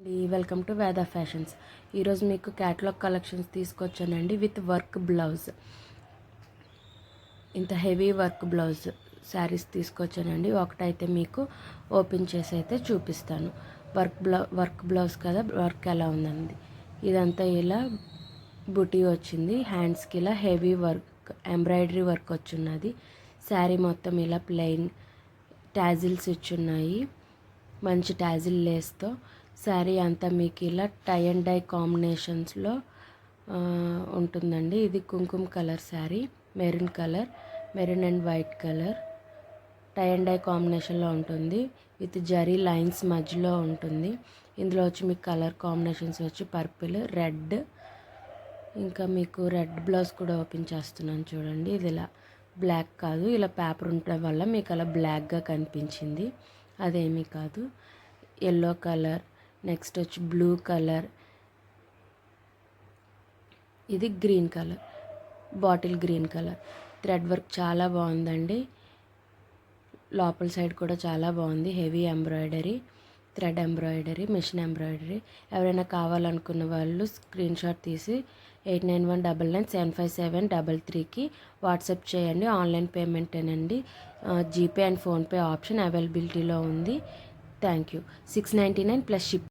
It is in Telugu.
వెల్కమ్ టు వేద ఫ్యాషన్స్. ఈరోజు మీకు క్యాటలాగ్ కలెక్షన్స్ తీసుకొచ్చానండి విత్ వర్క్ బ్లౌజ్. ఇంత హెవీ వర్క్ బ్లౌజ్ శారీస్ తీసుకొచ్చానండి. ఒకటైతే మీకు ఓపెన్ చేసి అయితే చూపిస్తాను. వర్క్ బ్లౌజ్ కదా, వర్క్ ఎలా ఉందండి. ఇదంతా ఇలా బుటీ వచ్చింది. హ్యాండ్స్కి ఇలా హెవీ వర్క్ ఎంబ్రాయిడరీ వర్క్ వచ్చున్నది. శారీ మొత్తం ఇలా ప్లెయిన్ టాజిల్స్ ఇచ్చున్నాయి. మంచి టాజిల్ లేస్తో శారీ అంతా మీకు ఇలా టై అండ్ డై కాంబినేషన్స్లో ఉంటుందండి. ఇది కుంకుమ colour sari, maroon and white colour tie and dye కాంబినేషన్లో ఉంటుంది. విత్ జరీ లైన్స్ మధ్యలో ఉంటుంది. ఇందులో వచ్చి మీకు కలర్ కాంబినేషన్స్ వచ్చి పర్పుల్, రెడ్, ఇంకా మీకు రెడ్ బ్లౌజ్ కూడా ఓపెన్ చేస్తున్నాను చూడండి. ఇది ఇలా బ్లాక్ కాదు, ఇలా పేపర్ ఉండడం వల్ల మీకు అలా బ్లాక్గా కనిపించింది. అదేమీ కాదు. ఎల్లో కలర్, నెక్స్ట్ వచ్చి బ్లూ కలర్, ఇది green colour, bottle green colour. Thread work చాలా బాగుందండి. లోపల సైడ్ కూడా చాలా బాగుంది. Heavy embroidery, thread embroidery, machine embroidery. ఎవరైనా కావాలనుకున్న వాళ్ళు స్క్రీన్ షాట్ తీసి 8919975733కి వాట్సాప్ చేయండి. ఆన్లైన్ పేమెంటేనండి. జీపే అండ్ ఫోన్పే ఆప్షన్ అవైలబిలిటీలో ఉంది. Thank you. 699 plus ship.